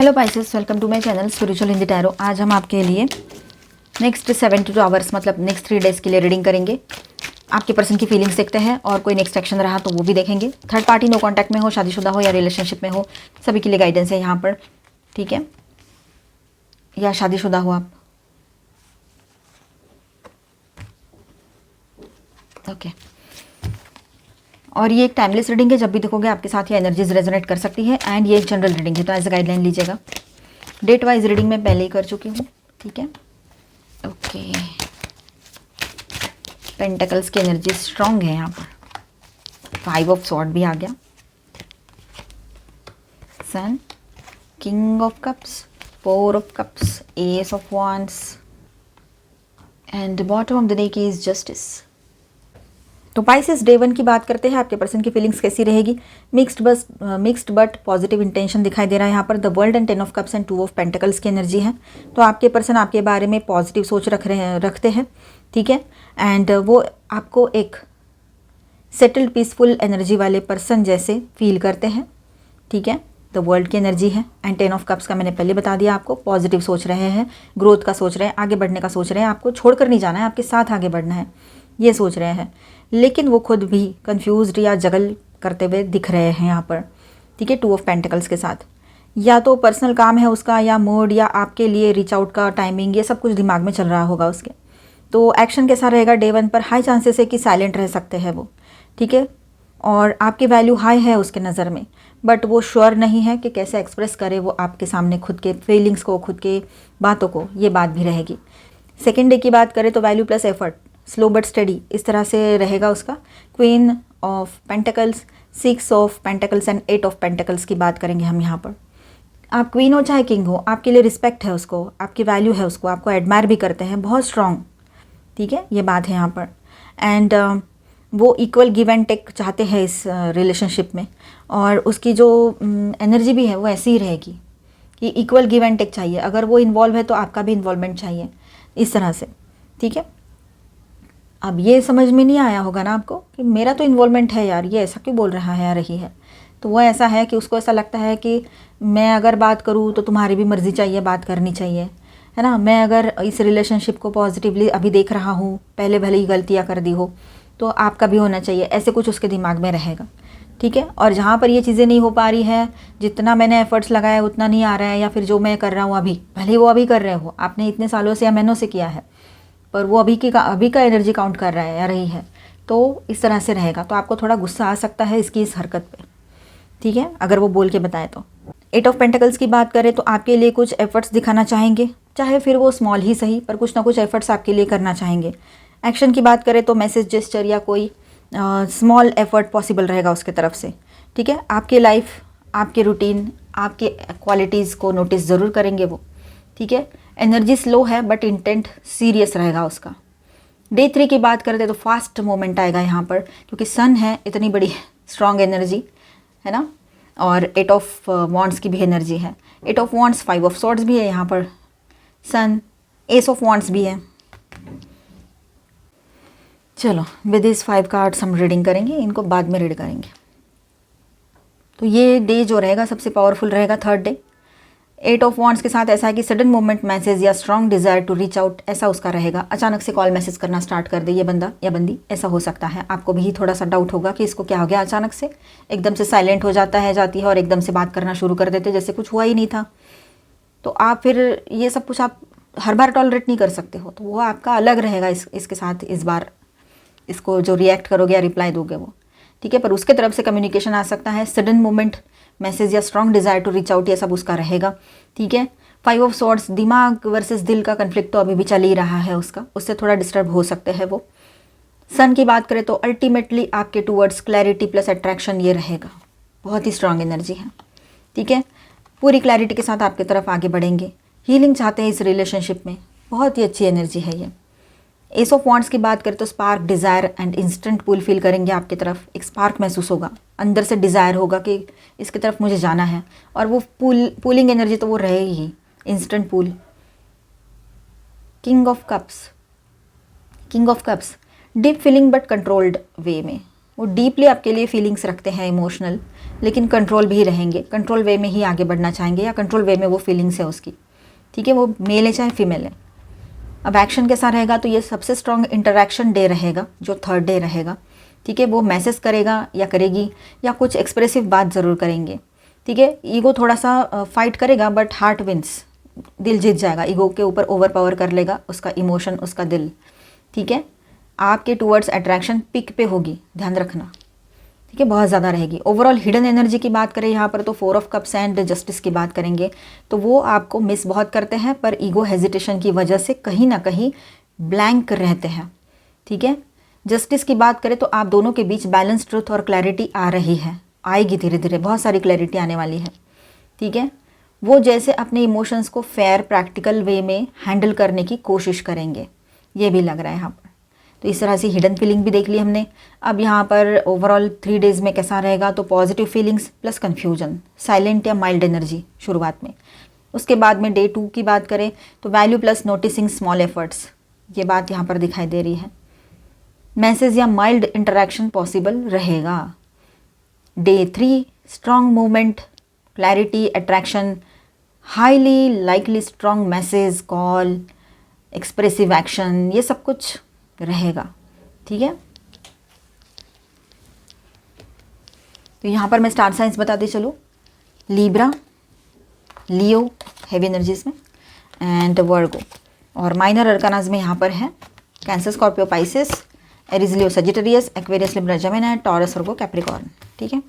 Hello Pisces, welcome to my channel spiritual in the tarot. आज हम आपके लिए नेक्स्ट 72 आवर्स मतलब नेक्स्ट 3 डेज़ के लिए रीडिंग करेंगे। आपके पर्सन की फीलिंग्स देखते हैं और कोई नेक्स्ट एक्शन रहा तो वो भी देखेंगे। थर्ड पार्टी नो कांटेक्ट में हो, शादीशुदा हो या रिलेशनशिप में हो, सभी के लिए गाइडेंस है यहाँ पर, ठीक है। या शादीशुदा हो आप, ओके। और ये एक टाइमलेस रीडिंग है, जब भी देखोगे आपके साथ ये एनर्जीज रेजोनेट कर सकती है। एंड ये एक जनरल रीडिंग है, तो एज अ गाइडलाइन लीजिएगा। डेट वाइज रीडिंग मैं पहले ही कर चुकी हूँ, ठीक है, ओके। पेंटेकल्स की एनर्जी स्ट्रांग है यहाँ पर। 5 ऑफ सॉर्ड भी आ गया, sun, king of cups, 4 of cups, ace of wands and bottom of the deck is justice. तो पाइसेस डे 1 की बात करते हैं। आपके पर्सन की फीलिंग्स कैसी रहेगी? मिक्स्ड बट पॉजिटिव इंटेंशन दिखाई दे रहा है यहाँ पर। The world and 10 of cups and 2 of pentacles की एनर्जी है। तो आपके पर्सन आपके बारे में पॉजिटिव सोच रखते हैं, ठीक है। एंड वो आपको एक सेटल्ड पीसफुल एनर्जी वाले पर्सन जैसे फील करते हैं, ठीक है। द वर्ल्ड की एनर्जी है। एंड 10 ऑफ कप्स का मैंने पहले बता दिया आपको, पॉजिटिव सोच रहे हैं, ग्रोथ का सोच रहे हैं, आगे बढ़ने का सोच रहे हैं, आपको छोड़कर नहीं जाना है, आपके साथ आगे बढ़ना है, ये सोच रहे हैं। लेकिन वो खुद भी कंफ्यूज्ड या जगल करते हुए दिख रहे हैं यहाँ पर, ठीक है। 2 ऑफ पेंटिकल्स के साथ या तो पर्सनल काम है उसका, या मूड, या आपके लिए रीच आउट का टाइमिंग, ये सब कुछ दिमाग में चल रहा होगा उसके। तो एक्शन कैसा रहेगा डे 1 पर? हाई चांसेस है कि साइलेंट रह सकते हैं वो, ठीक है। और आपकी वैल्यू हाई है उसके नज़र में, बट वो श्योर नहीं है कि कैसे एक्सप्रेस करे वो आपके सामने खुद के फीलिंग्स को, खुद के बातों को, ये बात भी रहेगी। सेकेंड डे की बात करें तो value plus effort, slow but study, इस तरह से रहेगा उसका। Queen of pentacles, 6 of pentacles and 8 of pentacles की बात करेंगे हम यहाँ पर। आप क्वीन हो चाहे किंग हो, आपके लिए रिस्पेक्ट है उसको, आपकी वैल्यू है उसको, आपको एडमायर भी करते हैं, बहुत स्ट्रॉन्ग, ठीक है, ये बात है यहाँ पर। एंड वो इक्वल गिव एंड टेक चाहते हैं इस रिलेशनशिप में। और उसकी जो एनर्जी भी है वो ऐसी ही रहेगी कि इक्वल गिव एंड टेक चाहिए। अगर वो इन्वॉल्व है तो आपका भी इन्वॉल्वमेंट चाहिए, इस तरह से, ठीक है। अब ये समझ में नहीं आया होगा ना आपको कि मेरा तो इन्वॉल्वमेंट है यार, ये ऐसा क्यों बोल रहा है या रही है। तो वो ऐसा है कि उसको ऐसा लगता है कि मैं अगर बात करूँ तो तुम्हारी भी मर्ज़ी चाहिए, बात करनी चाहिए, है ना। मैं अगर इस रिलेशनशिप को पॉजिटिवली अभी देख रहा हूँ, पहले भले ही गलतियाँ कर दी हो, तो आपका भी होना चाहिए, ऐसे कुछ उसके दिमाग में रहेगा, ठीक है। और जहाँ पर ये चीज़ें नहीं हो पा रही है, जितना मैंने एफर्ट्स लगाया उतना नहीं आ रहा है, या फिर जो मैं कर रहा हूँ अभी, भले ही वो अभी कर रहे हो, आपने इतने सालों से या महीनों से किया है, पर वो अभी का एनर्जी काउंट कर रहा है या रही है, तो इस तरह से रहेगा। तो आपको थोड़ा गुस्सा आ सकता है इसकी इस हरकत पे, ठीक है, अगर वो बोल के बताए तो। 8 ऑफ पेंटिकल्स की बात करें तो आपके लिए कुछ एफर्ट्स दिखाना चाहेंगे, चाहे फिर वो स्मॉल ही सही, पर कुछ ना कुछ एफर्ट्स आपके लिए करना चाहेंगे। एक्शन की बात करें तो मैसेज, जेस्चर या कोई स्मॉल एफर्ट पॉसिबल रहेगा उसके तरफ से, ठीक है। आपकी लाइफ, आपके रूटीन, आपके क्वालिटीज़ को नोटिस ज़रूर करेंगे वो, ठीक है। एनर्जी स्लो है बट इंटेंट सीरियस रहेगा उसका। डे 3 की बात करते तो फास्ट मोमेंट आएगा यहाँ पर, क्योंकि सन है, इतनी बड़ी स्ट्रॉन्ग एनर्जी है ना। और 8 ऑफ वॉन्ड्स की भी एनर्जी है। 8 ऑफ वॉन्ड्स, 5 ऑफ सॉर्ड्स भी है यहाँ पर, सन, एस ऑफ वॉन्ड्स भी है। चलो विद दिस 5 कार्ड्स हम रीडिंग करेंगे, इनको बाद में रीड करेंगे। तो ये डे जो रहेगा सबसे पावरफुल रहेगा, थर्ड डे। 8 ऑफ वॉन्ड्स के साथ ऐसा है कि सडन मोमेंट मैसेज या strong desire to reach out, ऐसा उसका रहेगा। अचानक से कॉल मैसेज करना स्टार्ट कर दे ये बंदा या बंदी, ऐसा हो सकता है। आपको भी थोड़ा सा डाउट होगा कि इसको क्या हो गया, अचानक से एकदम से साइलेंट हो जाता है, जाती है और एकदम से बात करना शुरू कर देते जैसे कुछ हुआ ही नहीं था। तो आप फिर ये सब कुछ आप हर बार टॉलरेट नहीं कर सकते हो, तो वो आपका अलग रहेगा इसके साथ इस बार, इसको जो रिएक्ट करोगे या रिप्लाई दोगे वो, ठीक है। पर उसके तरफ से कम्युनिकेशन आ सकता है, सडन मोमेंट मैसेज या strong desire to reach out, ये सब उसका रहेगा, ठीक है। 5 ऑफ सॉर्ड्स, दिमाग वर्सेस दिल का कन्फ्लिक्ट तो अभी भी चल ही रहा है उसका, उससे थोड़ा डिस्टर्ब हो सकते हैं वो। सन की बात करें तो अल्टीमेटली आपके टूवर्ड्स क्लैरिटी प्लस अट्रैक्शन ये रहेगा, बहुत ही स्ट्रॉन्ग एनर्जी है, ठीक है। पूरी क्लैरिटी के साथ आपकी तरफ आगे बढ़ेंगे, हीलिंग चाहते हैं इस रिलेशनशिप में, बहुत ही अच्छी एनर्जी है ये। एस ऑफ वॉन्ड्स की बात करें तो spark, desire and instant pull feel करेंगे आपकी तरफ, एक स्पार्क महसूस होगा, अंदर से डिज़ायर होगा कि इसकी तरफ मुझे जाना है, और वो पुलिंग एनर्जी तो वो रहेगी ही, instant pull. King of cups, king of cups, deep feeling but controlled way में, वो डीपली आपके लिए फीलिंग्स रखते हैं इमोशनल, लेकिन कंट्रोल भी रहेंगे, कंट्रोल वे में ही आगे बढ़ना चाहेंगे, या कंट्रोल वे में वो फीलिंग्स है उसकी, ठीक है, वो मेल है चाहे फीमेल है। अब एक्शन कैसा रहेगा, तो ये सबसे स्ट्रॉन्ग इंटरेक्शन डे रहेगा, जो थर्ड डे रहेगा, ठीक है। वो मैसेज करेगा या करेगी, या कुछ एक्सप्रेसिव बात ज़रूर करेंगे, ठीक है। ईगो थोड़ा सा फाइट करेगा, बट हार्ट विंस, दिल जीत जाएगा, ईगो के ऊपर ओवर पावर कर लेगा उसका इमोशन, उसका दिल, ठीक है। आपके टूवर्ड्स अट्रैक्शन पिक पे होगी, ध्यान रखना, ठीक है, बहुत ज़्यादा रहेगी। ओवरऑल हिडन एनर्जी की बात करें यहाँ पर, तो 4 ऑफ कप्स एंड जस्टिस की बात करेंगे, तो वो आपको मिस बहुत करते हैं, पर ईगो हेजिटेशन की वजह से कहीं ना कहीं ब्लैंक रहते हैं, ठीक है। जस्टिस की बात करें तो आप दोनों के बीच बैलेंस, ट्रुथ और क्लैरिटी आ रही है, आएगी धीरे धीरे, बहुत सारी क्लैरिटी आने वाली है, ठीक है। वो जैसे अपने इमोशंस को फेयर प्रैक्टिकल वे में हैंडल करने की कोशिश करेंगे, ये भी लग रहा है यहाँ पर। तो इस तरह से हिडन फीलिंग भी देख ली हमने। अब यहाँ पर ओवरऑल 3 डेज़ में कैसा रहेगा, तो positive feelings plus confusion, silent या माइल्ड एनर्जी शुरुआत में। उसके बाद में डे 2 की बात करें तो value plus noticing small efforts, ये बात यहाँ पर दिखाई दे रही है। मैसेज या माइल्ड इंटरेक्शन पॉसिबल रहेगा। Day 3 strong movement, clarity, attraction, highly likely strong message, call, expressive action, ये सब कुछ रहेगा, ठीक है। तो यहाँ पर मैं स्टार साइंस बताते चलो, लीब्रा, लियो हेवी एनर्जीज में, एंड वर्गो, और माइनर अरकानाज में यहाँ पर है Cancer, Scorpio, Pisces, Aries, Leo, Sagittarius, Aquarius, Libra, Gemini, Taurus, Virgo, Capricorn, ठीक है।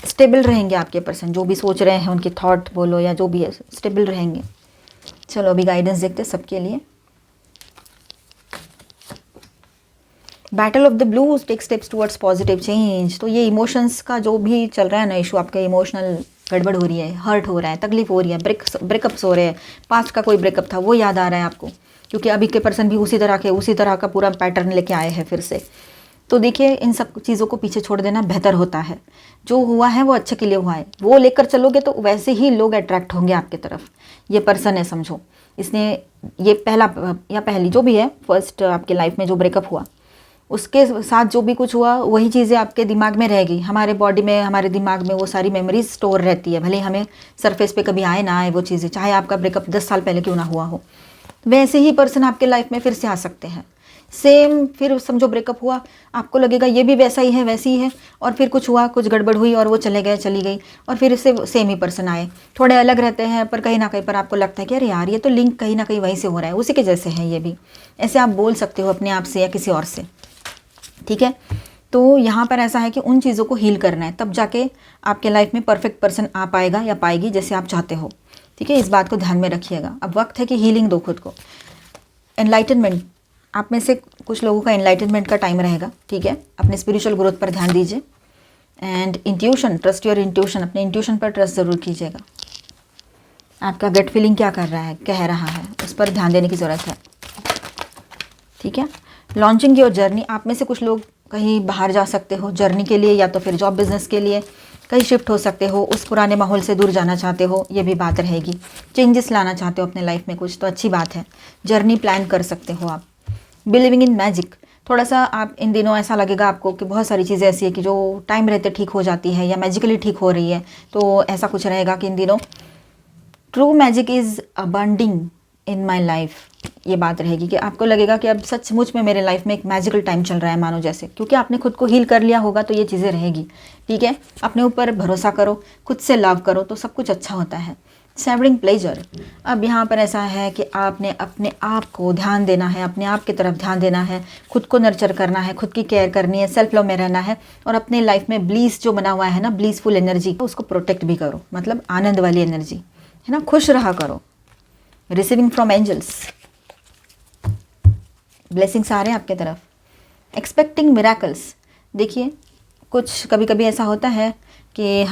स्टेबल रहेंगे आपके पर्सन, जो भी सोच रहे हैं उनके थॉट बोलो या जो भी है, स्टेबल रहेंगे। चलो अभी गाइडेंस देखते हैं सबके लिए। Battle of the blues, take steps towards positive change. तो ये इमोशंस का जो भी चल रहा है ना इशू, आपका इमोशनल गड़बड़ हो रही है, हर्ट हो रहा है, तकलीफ हो रही है, ब्रेकअप्स हो रहे हैं, पास्ट का कोई ब्रेकअप था वो याद आ रहा है आपको, क्योंकि अभी के पर्सन भी उसी तरह का पूरा पैटर्न लेके आए हैं फिर से। तो देखिए इन सब चीज़ों को पीछे छोड़ देना बेहतर होता है। जो हुआ है वो अच्छे के लिए हुआ है, वो लेकर चलोगे तो वैसे ही लोग अट्रैक्ट होंगे आपकी तरफ। ये पर्सन है समझो, इसने ये पहला या पहली जो भी है, फर्स्ट आपके लाइफ में जो ब्रेकअप हुआ, उसके साथ जो भी कुछ हुआ वही चीज़ें आपके दिमाग में रहेगी। हमारे बॉडी में, हमारे दिमाग में वो सारी मेमोरीज स्टोर रहती है, भले हमें सरफेस पे कभी आए ना आए वो चीज़ें, चाहे आपका ब्रेकअप 10 साल पहले क्यों ना हुआ हो। वैसे ही पर्सन आपके लाइफ में फिर से आ सकते हैं, सेम। फिर समझो ब्रेकअप हुआ, आपको लगेगा ये भी वैसा ही है, वैसी ही है, और फिर कुछ हुआ, कुछ गड़बड़ हुई और वो चले गए, चली गई, और फिर इससे सेम ही पर्सन आए। थोड़े अलग रहते हैं पर कहीं ना कहीं पर आपको लगता है कि अरे यार ये तो लिंक कहीं ना कहीं वहीं से हो रहा है, उसी के जैसे है ये भी। ऐसे आप बोल सकते हो अपने आप से या किसी और से, ठीक है। तो यहाँ पर ऐसा है कि उन चीज़ों को हील करना है, तब जाके आपके लाइफ में परफेक्ट पर्सन आ पाएगा या पाएगी जैसे आप चाहते हो, ठीक है। इस बात को ध्यान में रखिएगा। अब वक्त है कि हीलिंग दो खुद को। एनलाइटनमेंट, आप में से कुछ लोगों का एनलाइटनमेंट का टाइम रहेगा, ठीक है। अपने स्पिरिचुअल ग्रोथ पर ध्यान दीजिए। And intuition, trust your intuition, अपने इंट्यूशन पर ट्रस्ट ज़रूर कीजिएगा। आपका गट फीलिंग क्या कर रहा है, कह रहा है, उस पर ध्यान देने की ज़रूरत है, ठीक है। लॉन्चिंग योर जर्नी, आप में से कुछ लोग कहीं बाहर जा सकते हो जर्नी के लिए, या तो फिर जॉब बिजनेस के लिए कहीं शिफ्ट हो सकते हो, उस पुराने माहौल से दूर जाना चाहते हो, ये भी बात रहेगी। चेंजेस लाना चाहते हो अपने लाइफ में कुछ, तो अच्छी बात है, जर्नी प्लान कर सकते हो आप। बिलीविंग इन मैजिक, थोड़ा सा आप इन दिनों ऐसा लगेगा आपको कि बहुत सारी चीज़ें ऐसी है कि जो टाइम रहते ठीक हो जाती है या मैजिकली ठीक हो रही है, तो ऐसा कुछ रहेगा कि इन दिनों true magic is abounding in my life, ये बात रहेगी कि आपको लगेगा कि अब सचमुच में मेरे लाइफ में एक मैजिकल टाइम चल रहा है मानो जैसे, क्योंकि आपने खुद को हील कर लिया होगा, तो ये चीज़ें रहेगी, ठीक है। अपने ऊपर भरोसा करो, खुद से लव करो, तो सब कुछ अच्छा होता है। सेवरिंग प्लेजर, अब यहाँ पर ऐसा है कि आपने अपने आप को ध्यान देना है, अपने आप की तरफ ध्यान देना है, खुद को नर्चर करना है, खुद की केयर करनी है, सेल्फ लव में रहना है, और अपने लाइफ में ब्लीस जो बना हुआ है ना, ब्लीसफुल एनर्जी, उसको प्रोटेक्ट भी करो, मतलब आनंद वाली एनर्जी है ना, खुश रहा करो। रिसीविंग फ्रॉम एंजल्स, ब्लेसिंग्स आ रहे हैं आपके तरफ। एक्सपेक्टिंग मिराकल्स, देखिए कुछ कभी कभी ऐसा होता है कि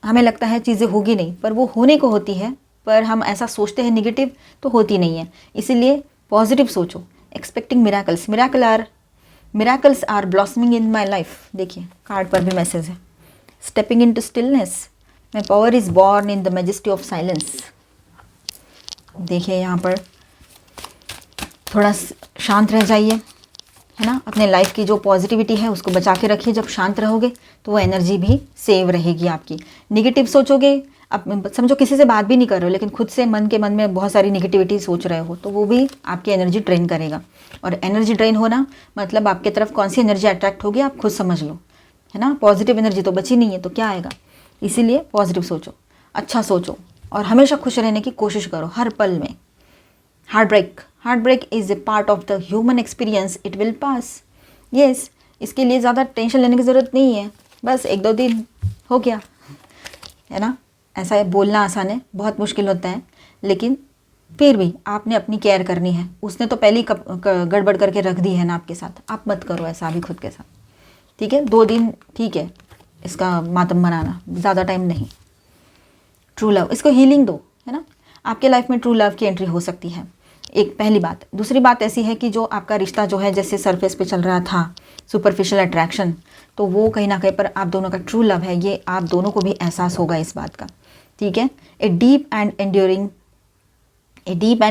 हमें लगता है चीज़ें होगी नहीं, पर वो होने को होती है, पर हम ऐसा सोचते हैं नेगेटिव तो होती नहीं है, इसीलिए पॉजिटिव सोचो। Expecting miracles, miracles are blossoming in my life, देखिए कार्ड पर भी मैसेज है। Stepping into stillness, my power is born in the majesty of silence. देखिए यहाँ पर थोड़ा शांत रह जाइए, है ना। अपने लाइफ की जो पॉजिटिविटी है उसको बचा के रखिए। जब शांत रहोगे तो वो एनर्जी भी सेव रहेगी आपकी। निगेटिव सोचोगे, अब समझो किसी से बात भी नहीं कर रहे हो लेकिन खुद से मन में बहुत सारी निगेटिविटी सोच रहे हो, तो वो भी आपकी एनर्जी ड्रेन करेगा। और एनर्जी ड्रेन होना मतलब आपके तरफ कौन सी एनर्जी अट्रैक्ट होगी आप खुद समझ लो, है ना। पॉजिटिव एनर्जी तो बची नहीं है तो क्या आएगा। इसीलिए पॉजिटिव सोचो, अच्छा सोचो और हमेशा खुश रहने की कोशिश करो हर पल में। Heartbreak is a part of the human experience, it will pass. Yes, इसके लिए ज़्यादा टेंशन लेने की ज़रूरत नहीं है, बस 1-2 दिन हो गया, है ना। ऐसा है, बोलना आसान है, बहुत मुश्किल होता है, लेकिन फिर भी आपने अपनी केयर करनी है। उसने तो पहले ही गड़बड़ करके रख दी है ना आपके साथ, आप मत करो ऐसा अभी खुद के साथ, ठीक है। 2 दिन ठीक है इसका मातम मनाना, ज़्यादा टाइम नहीं। ट्रू लव, इसको हीलिंग दो, है ना। आपके लाइफ में ट्रू लव की एंट्री हो सकती है, एक पहली बात। दूसरी बात ऐसी है कि जो आपका रिश्ता जो है जैसे सरफेस पे चल रहा था, सुपरफिशियल अट्रैक्शन, तो वो कहीं ना कहीं पर आप दोनों का ट्रू लव है, ये आप दोनों को भी एहसास होगा इस बात का, ठीक है। A deep and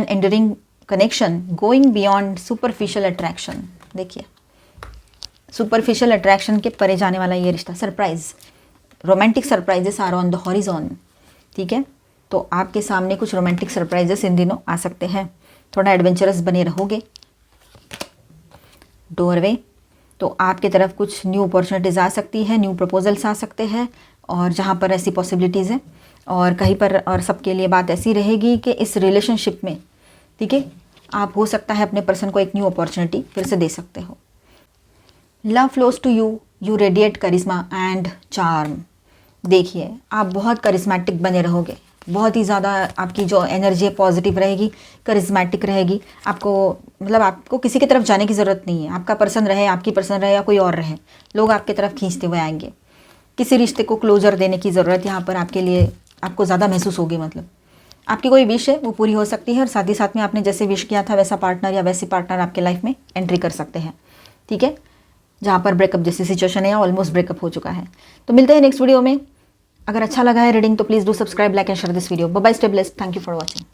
enduring connection going beyond superficial attraction. देखिए, सुपरफिशियल अट्रैक्शन के परे जाने वाला ये रिश्ता। Surprise, romantic surprises are on the horizon, ठीक है। तो आपके सामने कुछ रोमांटिक सरप्राइजेस इन दिनों आ सकते हैं, थोड़ा एडवेंचरस बने रहोगे। डोरवे, तो आपके तरफ कुछ न्यू अपॉर्चुनिटीज़ आ सकती है, न्यू प्रपोजल्स आ सकते हैं, और जहाँ पर ऐसी पॉसिबिलिटीज़ हैं, और कहीं पर और सबके लिए बात ऐसी रहेगी कि इस रिलेशनशिप में, ठीक है, आप हो सकता है अपने पर्सन को एक न्यू अपॉर्चुनिटी फिर से दे सकते हो। Love flows to you, you radiate charisma and charm. देखिए, आप बहुत करिश्मेटिक बने रहोगे, बहुत ही ज़्यादा आपकी जो एनर्जी है पॉजिटिव रहेगी, करिश्मेटिक रहेगी। आपको मतलब आपको किसी की तरफ जाने की ज़रूरत नहीं है, आपका पर्सन रहे, आपकी पर्सन रहे या कोई और रहे, लोग आपकी तरफ खींचते हुए आएंगे। किसी रिश्ते को क्लोजर देने की ज़रूरत यहाँ पर आपके लिए आपको ज़्यादा महसूस होगी। मतलब आपकी कोई विश है वो पूरी हो सकती है, और साथ ही साथ में आपने जैसे विश किया था वैसा पार्टनर या वैसी पार्टनर आपके लाइफ में एंट्री कर सकते हैं, ठीक है। जहाँ पर ब्रेकअप जैसी सिचुएशन है या ऑलमोस्ट ब्रेकअप हो चुका है। तो मिलते हैं नेक्स्ट वीडियो में। अगर अच्छा लगा है रीडिंग तो please do subscribe, like and share this video. Bye bye, stay blessed, thank you for watching.